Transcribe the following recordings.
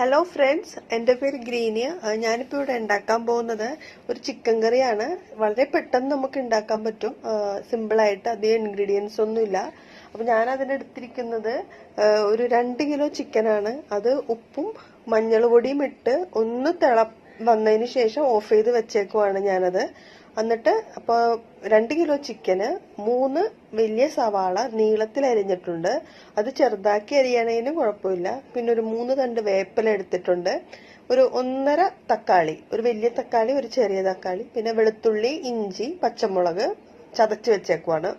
Hello friends, എൻ്റെ പേര് greeny. ഞാനിപ്പോൾ ഇവിടെ ഉണ്ടാക്കാൻ പോകുന്നത് ഒരു ചിക്കൻ കറിയാണ്. വളരെ പെട്ടെന്ന് നമുക്ക് ഉണ്ടാക്കാൻ പറ്റും, സിമ്പിളായിട്ട്. അധികം ഇൻഗ്രീഡിയൻസ് ഒന്നുമില്ല. അപ്പോൾ ഞാൻ അതിനെടുത്തിരിക്കുന്നത് ഒരു 2 കിലോ ചിക്കനാണ്. അത് ഉപ്പും മഞ്ഞൾ പൊടിയും ഇട്ട് ഒന്ന് വന്നതിന് ശേഷം ഓഫ് ചെയ്ത് വെച്ചേക്കുവാണ് ഞാനത്. എന്നിട്ട് അപ്പോൾ 2 കിലോ ചിക്കന് 3 വലിയ സവാള നീളത്തിൽ അരിഞ്ഞിട്ടുണ്ട്. അത് ചെറുതാക്കി അരിയണതിന് കുഴപ്പമില്ല. പിന്നെ ഒരു 3 തണ്ട് വേപ്പില എടുത്തിട്ടുണ്ട്. ഒരു 1.5 തക്കാളി, ഒരു വലിയ തക്കാളി, ഒരു ചെറിയ തക്കാളി, പിന്നെ വെളുത്തുള്ളി, ഇഞ്ചി, പച്ചമുളക് ചതച്ച് വെച്ചേക്കുവാണ്.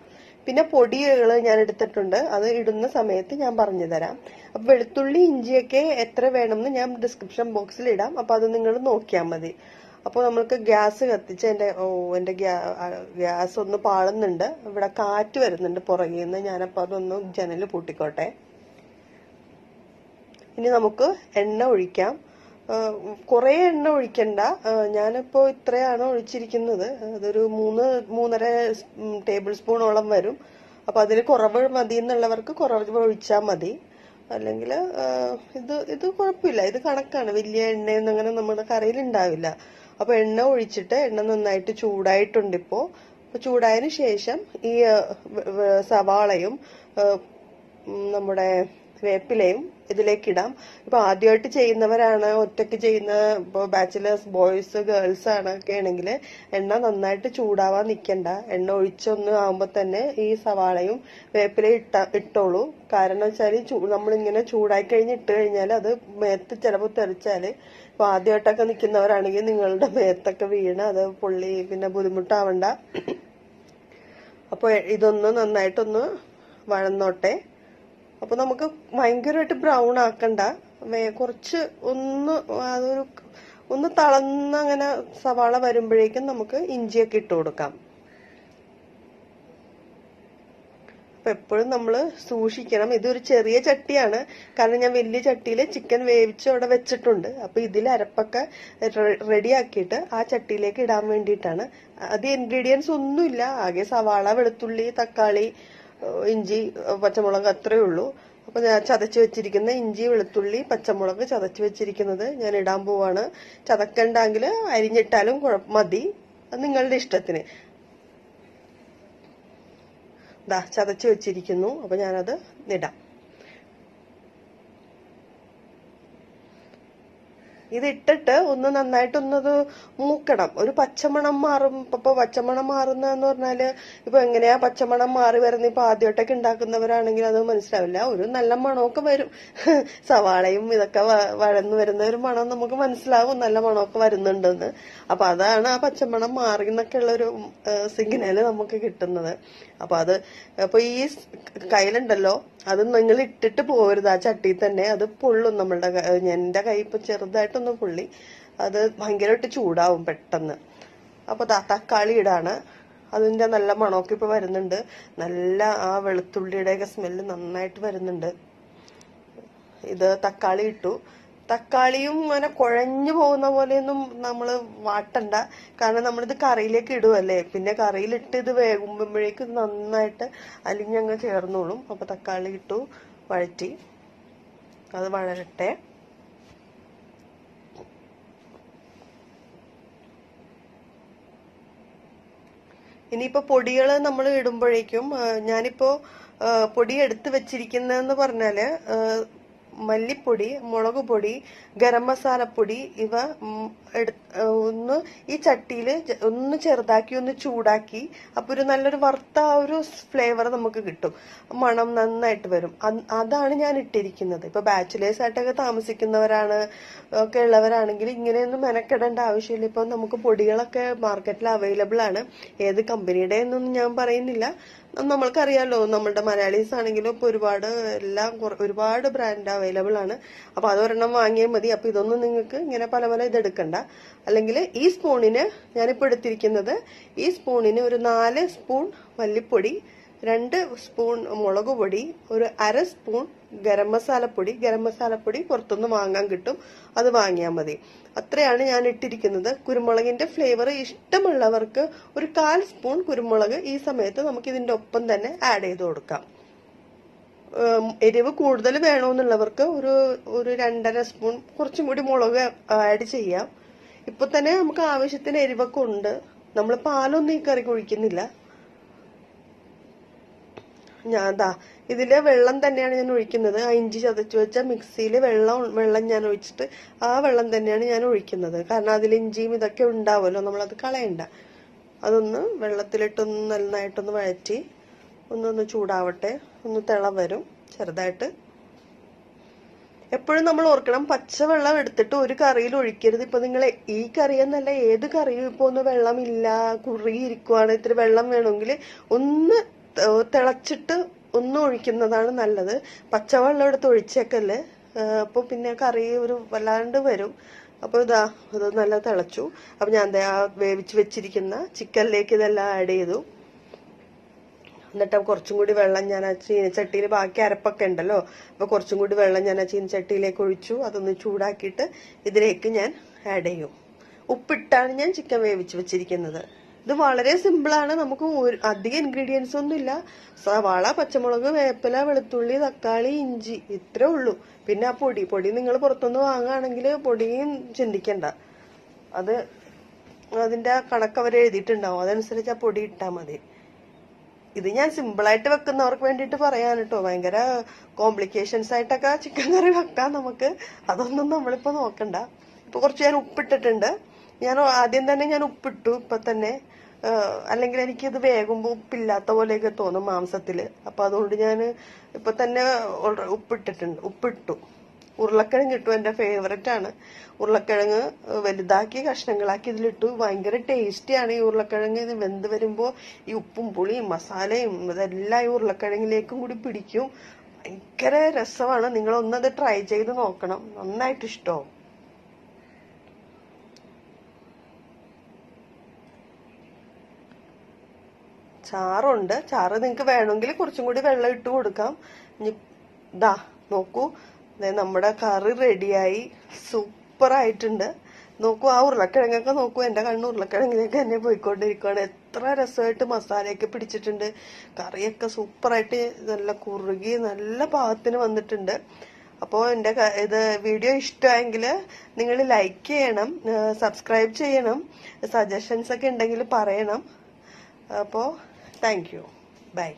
പിന്നെ പൊടികൾ ഞാൻ എടുത്തിട്ടുണ്ട്. അത് ഇടുന്ന സമയത്ത് ഞാൻ പറഞ്ഞു തരാം. അപ്പൊ വെളുത്തുള്ളി ഇഞ്ചിയൊക്കെ എത്ര വേണമെന്ന് ഞാൻ ഡിസ്ക്രിപ്ഷൻ ബോക്സിൽ ഇടാം. അപ്പൊ അത് നിങ്ങൾ നോക്കിയാൽ മതി. അപ്പോൾ നമ്മൾക്ക് ഗ്യാസ് കത്തിച്ച് എൻ്റെ ഗ്യാസ് ഒന്ന് പാളുന്നുണ്ട്. ഇവിടെ കാറ്റ് വരുന്നുണ്ട് പുറകിൽ നിന്ന്. ഞാനപ്പോൾ അതൊന്ന് ജനൽ പൂട്ടിക്കോട്ടെ. ഇനി നമുക്ക് എണ്ണ ഒഴിക്കാം. കുറേ എണ്ണ ഒഴിക്കണ്ട. ഞാനിപ്പോൾ ഇത്രയാണ് ഒഴിച്ചിരിക്കുന്നത്. അതൊരു 3.5 ടേബിൾ സ്പൂണോളം വരും. അപ്പൊ അതിൽ കുറവ് മതി എന്നുള്ളവർക്ക് കുറവ് ഒഴിച്ചാൽ മതി. അല്ലെങ്കിൽ ഇത് കുഴപ്പമില്ല, ഇത് കണക്കാണ്. വലിയ എണ്ണയൊന്നും അങ്ങനെ നമ്മുടെ കറിയിൽ ഉണ്ടാവില്ല. അപ്പൊ എണ്ണ ഒഴിച്ചിട്ട് എണ്ണ നന്നായിട്ട് ചൂടായിട്ടുണ്ട്. ഇപ്പോ ചൂടായതിനു ശേഷം ഈ സവാളയും നമ്മുടെ വേപ്പിലയും ഇതിലേക്ക് ഇടാം. ഇപ്പൊ ആദ്യമായിട്ട് ചെയ്യുന്നവരാണ്, ഒറ്റയ്ക്ക് ചെയ്യുന്ന, ഇപ്പോൾ ബാച്ചിലേഴ്സ് ബോയ്സ് ഗേൾസ് ഒക്കെ ആണെങ്കിൽ എണ്ണ നന്നായിട്ട് ചൂടാവാൻ നിൽക്കണ്ട. എണ്ണ ഒഴിച്ചൊന്ന് ആകുമ്പോൾ തന്നെ ഈ സവാളയും വേപ്പിലയും ഇട്ടോളൂ. കാരണം വെച്ചാൽ നമ്മളിങ്ങനെ ചൂടായി കഴിഞ്ഞ് ഇട്ട് കഴിഞ്ഞാൽ അത് മേത്ത് ചിലപ്പോൾ തെറിച്ചാല്, ഇപ്പൊ ആദ്യമായിട്ടൊക്കെ നിൽക്കുന്നവരാണെങ്കിൽ നിങ്ങളുടെ മേത്തൊക്കെ വീണ് അത് പൊള്ളി പിന്നെ ബുദ്ധിമുട്ടാവണ്ട. അപ്പൊ ഇതൊന്ന് നന്നായിട്ടൊന്ന് വഴന്നോട്ടെ. അപ്പൊ നമുക്ക് ഭയങ്കരമായിട്ട് ബ്രൗൺ ആക്കണ്ട. കുറച്ച് ഒന്ന് തളന്ന് അങ്ങനെ സവാള വരുമ്പോഴേക്കും നമുക്ക് ഇഞ്ചിയൊക്കെ ഇട്ട് കൊടുക്കാം. അപ്പൊ എപ്പോഴും നമ്മൾ സൂക്ഷിക്കണം. ഇതൊരു ചെറിയ ചട്ടിയാണ്, കാരണം ഞാൻ വലിയ ചട്ടിയിൽ ചിക്കൻ വേവിച്ച് അവിടെ വെച്ചിട്ടുണ്ട്. അപ്പൊ ഇതിൽ അരപ്പൊക്കെ റെഡിയാക്കിയിട്ട് ആ ചട്ടിയിലേക്ക് ഇടാൻ വേണ്ടിയിട്ടാണ്. അത് ഇൻഗ്രീഡിയൻസ് ഒന്നുമില്ല, ആകെ സവാള, വെളുത്തുള്ളി, തക്കാളി, ഇഞ്ചി, പച്ചമുളക്, അത്രയേ ഉള്ളൂ. അപ്പൊ ഞാൻ ചതച്ച് വെച്ചിരിക്കുന്ന ഇഞ്ചി, വെളുത്തുള്ളി, പച്ചമുളക് ചതച്ച് വെച്ചിരിക്കുന്നത് ഞാൻ ഇടാൻ പോവാണ്. ചതക്കണ്ടെങ്കിൽ അരിഞ്ഞിട്ടാലും മതി, അത് നിങ്ങളുടെ ഇഷ്ടത്തിന്. ചതച്ച് വെച്ചിരിക്കുന്നു. അപ്പൊ ഞാനത് ഇടാം. ഇതിട്ടിട്ട് ഒന്ന് നന്നായിട്ടൊന്നത് മൂക്കണം. ഒരു പച്ചമണം മാറും. ഇപ്പൊ പച്ചമണം മാറുന്നതെന്ന് പറഞ്ഞാല് ഇപ്പൊ എങ്ങനെയാ പച്ചമണം മാറി വരുന്നത്? ഇപ്പൊ ആദ്യമായിട്ടൊക്കെ ഉണ്ടാക്കുന്നവരാണെങ്കിൽ അത് മനസ്സിലാവില്ല. ഒരു നല്ല മണമൊക്കെ വരും. സവാളയും ഇതൊക്കെ വഴന്നു വരുന്ന ഒരു മണം നമുക്ക് മനസ്സിലാവും, നല്ല മണമൊക്കെ വരുന്നുണ്ടെന്ന്. അപ്പൊ അതാണ് ആ പച്ചമണം മാറി എന്നൊക്കെ ഉള്ളൊരു സിഗ്നല് നമുക്ക് കിട്ടുന്നത്. അപ്പൊ ഈ കയ്യിലുണ്ടല്ലോ, അത് നിങ്ങൾ ഇട്ടിട്ട് പോകരുത് ആ ചട്ടിയിൽ തന്നെ. അത് പൊള്ളും. എന്റെ കൈ ഇപ്പൊ ചെറുതായിട്ടൊന്ന് പൊള്ളി. അത് ഭയങ്കരമായിട്ട് ചൂടാവും പെട്ടെന്ന്. അപ്പൊ തക്കാളി ഇടാണ്. അതിന്റെ നല്ല മണമൊക്കെ ഇപ്പൊ വരുന്നുണ്ട്. നല്ല ആ വെളുത്തുള്ളിയുടെയൊക്കെ സ്മെല്ല് നന്നായിട്ട് വരുന്നുണ്ട്. ഇത് തക്കാളി ഇട്ടു. തക്കാളിയും അങ്ങനെ കുഴഞ്ഞു പോകുന്ന പോലെയൊന്നും നമ്മൾ വാട്ടണ്ട, കാരണം നമ്മളിത് കറിയിലേക്ക് ഇടുവല്ലേ. പിന്നെ കറിയിലിട്ട് ഇത് വേകുമ്പോഴേക്കും ഇത് നന്നായിട്ട് അലിഞ്ഞങ്ങ് ചേർന്നോളും. അപ്പൊ തക്കാളി ഇട്ടു, വഴറ്റി. അത് വഴരട്ടെ. ഇനിയിപ്പോ പൊടികൾ നമ്മൾ ഇടുമ്പോഴേക്കും ഞാനിപ്പോ പൊടി എടുത്ത് വെച്ചിരിക്കുന്നതെന്ന് പറഞ്ഞാല് മല്ലിപ്പൊടി, മുളക് പൊടി, ഗരം മസാലപ്പൊടി, ഇവ ഒന്ന് ഈ ചട്ടിയിൽ ഒന്ന് ചെറുതാക്കി ഒന്ന് ചൂടാക്കി. അപ്പൊ ഒരു നല്ലൊരു വറുത്ത ഒരു ഫ്ലേവർ നമുക്ക് കിട്ടും, മണം നന്നായിട്ട് വരും. അതാണ് ഞാൻ ഇട്ടിരിക്കുന്നത്. ഇപ്പൊ ബാച്ചിലേഴ്സ് ആയിട്ടൊക്കെ താമസിക്കുന്നവരാണ് ഒക്കെ ഉള്ളവരാണെങ്കിൽ ഇങ്ങനെയൊന്നും മെനക്കെടേണ്ട ആവശ്യമില്ല. ഇപ്പൊ നമുക്ക് പൊടികളൊക്കെ മാർക്കറ്റിൽ അവൈലബിൾ ആണ്. ഏത് കമ്പനിയുടെ എന്നൊന്നും ഞാൻ പറയുന്നില്ല. നമ്മൾക്കറിയാലോ, നമ്മളുടെ മലയാളീസ് ആണെങ്കിലും ഇപ്പൊ ഒരുപാട് ബ്രാൻഡ് അവൈലബിൾ ആണ്. അപ്പൊ അതൊരെണ്ണം വാങ്ങിയാൽ മതി. അപ്പൊ ഇതൊന്നും നിങ്ങൾക്ക് ഇങ്ങനെ പല പല ഇതെടുക്കണ്ട. അല്ലെങ്കിൽ ഈ സ്പൂണിന് ഞാനിപ്പോ എടുത്തിരിക്കുന്നത്, ഈ സ്പൂണിന് ഒരു 4 സ്പൂൺ മല്ലിപ്പൊടി, 2 സ്പൂൺ മുളക് പൊടി, ഒരു 1/2 സ്പൂൺ ഗരം മസാലപ്പൊടി പുറത്തുനിന്ന് വാങ്ങാൻ കിട്ടും, അത് വാങ്ങിയാൽ മതി. അത്രയാണ് ഞാൻ ഇട്ടിരിക്കുന്നത്. കുരുമുളകിന്റെ ഫ്ലേവർ ഇഷ്ടമുള്ളവർക്ക് ഒരു 1/4 സ്പൂൺ കുരുമുളക് ഈ സമയത്ത് നമുക്ക് ഇതിന്റെ ഒപ്പം തന്നെ ആഡ് ചെയ്ത് കൊടുക്കാം. എരിവ് കൂടുതൽ വേണമെന്നുള്ളവർക്ക് ഒരു 2.5 സ്പൂൺ കുറച്ചും കൂടി മുളക് ആഡ് ചെയ്യാം. ഇപ്പൊ തന്നെ നമുക്ക് ആവശ്യത്തിന് എരിവൊക്കെ ഉണ്ട്. നമ്മൾ പാലൊന്നും ഈ കറിക്ക് ഒഴിക്കുന്നില്ല. ഇതിലെ വെള്ളം തന്നെയാണ് ഞാൻ ഒഴിക്കുന്നത്. ആ ഇഞ്ചി ചതച്ചു വെച്ച മിക്സിയിൽ വെള്ളം ഞാൻ ഒഴിച്ചിട്ട് ആ വെള്ളം തന്നെയാണ് ഞാൻ ഒഴിക്കുന്നത്. കാരണം അതിൽ ഇഞ്ചിയും ഇതൊക്കെ ഉണ്ടാവുമല്ലോ, നമ്മളത് കളയണ്ട. അതൊന്ന് വെള്ളത്തിലിട്ടൊന്ന് നന്നായിട്ടൊന്ന് വഴറ്റി ഒന്നൊന്ന് ചൂടാവട്ടെ, ഒന്ന് തിള വരും ചെറുതായിട്ട്. എപ്പോഴും നമ്മൾ ഓർക്കണം, പച്ചവെള്ളം എടുത്തിട്ട് ഒരു കറിയിൽ ഒഴിക്കരുത്. ഇപ്പൊ നിങ്ങൾ ഈ കറി എന്നല്ല ഏത് കറിയും ഇപ്പൊ ഒന്ന് വെള്ളമില്ല, കുറുകിയിരിക്കുവാണ്, ഇത്തിരി വെള്ളം വേണമെങ്കിൽ ഒന്ന് തിളച്ചിട്ട് ഒന്ന് ഒഴിക്കുന്നതാണ് നല്ലത്. പച്ചവെള്ളം എടുത്ത് ഒഴിച്ചേക്കല്ലേ, അപ്പൊ പിന്നെ കറി ഒരു വല്ലാണ്ട് വരും. അപ്പൊ അത് നല്ല തിളച്ചു. അപ്പൊ ഞാൻ വേവിച്ച് വെച്ചിരിക്കുന്ന ചിക്കനിലേക്ക് ഇതെല്ലാം ആഡ് ചെയ്തു. എന്നിട്ട് കുറച്ചും കൂടി വെള്ളം ഞാൻ ആ ചീനച്ചട്ടിയിൽ, ബാക്കി അരപ്പൊക്കെ ഉണ്ടല്ലോ, അപ്പൊ കുറച്ചും കൂടി വെള്ളം ഞാൻ ആ ചീനച്ചട്ടിയിലേക്ക് ഒഴിച്ചു. അതൊന്ന് ചൂടാക്കിയിട്ട് ഇതിലേക്ക് ഞാൻ ആഡ് ചെയ്യും. ഉപ്പിട്ടാണ് ഞാൻ ചിക്കൻ വേവിച്ച് വെച്ചിരിക്കുന്നത്. ഇത് വളരെ സിമ്പിളാണ്. നമുക്ക് അധികം ഇൻഗ്രീഡിയൻസ് ഒന്നും ഇല്ല. സവാള, പച്ചമുളക്, വേപ്പില, വെളുത്തുള്ളി, തക്കാളി, ഇഞ്ചി, ഇത്രേ ഉള്ളൂ. പിന്നെ ആ പൊടി നിങ്ങൾ പുറത്തുനിന്ന് വാങ്ങുകയാണെങ്കിൽ പൊടിയും ചിന്തിക്കണ്ട. അതിന്റെ കണക്ക് അവർ എഴുതിയിട്ടുണ്ടാവും, അതനുസരിച്ച് ആ പൊടി ഇട്ടാൽ മതി. ഇത് ഞാൻ സിമ്പിളായിട്ട് വെക്കുന്നവർക്ക് വേണ്ടിയിട്ട് പറയാൻ കേട്ടോ. ഭയങ്കര കോംപ്ലിക്കേഷൻസ് ആയിട്ടൊക്കെ ചിക്കൻ കറി വെക്കാം നമുക്ക്. അതൊന്നും നമ്മളിപ്പോ നോക്കണ്ട. ഇപ്പൊ കുറച്ച് ഞാൻ ഉപ്പിട്ടിട്ടുണ്ട്. ഞാൻ ആദ്യം തന്നെ ഞാൻ ഉപ്പിട്ടു ഇപ്പൊ തന്നെ. അല്ലെങ്കിൽ എനിക്കിത് വേകുമ്പോൾ ഉപ്പില്ലാത്ത പോലെയൊക്കെ തോന്നും മാംസത്തില്. അപ്പൊ അതുകൊണ്ട് ഞാൻ ഇപ്പൊ തന്നെ ഉപ്പിട്ടു. ഉരുളക്കിഴങ്ങ് ഇട്ടു. എന്റെ ഫേവററ്റ് ആണ് ഉരുളക്കിഴങ്ങ്. വലുതാക്കി കഷ്ണങ്ങളാക്കി ഇതിലിട്ടു. ഭയങ്കര ടേസ്റ്റിയാണ് ഈ ഉരുളക്കിഴങ്ങ്. ഇത് വെന്ത് വരുമ്പോ ഈ ഉപ്പും പുളിയും മസാലയും ഇതെല്ലാം ഈ ഉരുളക്കിഴങ്ങിലേക്കും കൂടി പിടിക്കും. ഭയങ്കര രസമാണ്. നിങ്ങളൊന്നത് ട്രൈ ചെയ്ത് നോക്കണം, നന്നായിട്ട് ഇഷ്ടമാവും. ചാറുണ്ട്. ചാറ് നിങ്ങൾക്ക് വേണമെങ്കിൽ കുറച്ചും കൂടി വെള്ളം ഇട്ട് കൊടുക്കാം. നോക്കൂ, നമ്മുടെ കറി റെഡിയായി, സൂപ്പർ ആയിട്ടുണ്ട്. നോക്കൂ, ആ ഉരുളക്കിഴങ്ങൊക്കെ നോക്കൂ. എന്റെ കണ്ണ് ഉരുളക്കിഴങ്ങിലേക്ക് തന്നെ പോയിക്കൊണ്ടിരിക്കുകയാണ്. എത്ര രസമായിട്ട് മസാലയൊക്കെ പിടിച്ചിട്ടുണ്ട്. കറിയൊക്കെ സൂപ്പറായിട്ട് നല്ല കുറുകി നല്ല പാകത്തിന് വന്നിട്ടുണ്ട്. അപ്പോൾ എൻ്റെ വീഡിയോ ഇഷ്ടമായെങ്കിൽ നിങ്ങൾ ലൈക്ക് ചെയ്യണം, സബ്സ്ക്രൈബ് ചെയ്യണം, സജഷൻസ് ഒക്കെ ഉണ്ടെങ്കിൽ പറയണം. അപ്പോൾ താങ്ക് യു, ബൈ.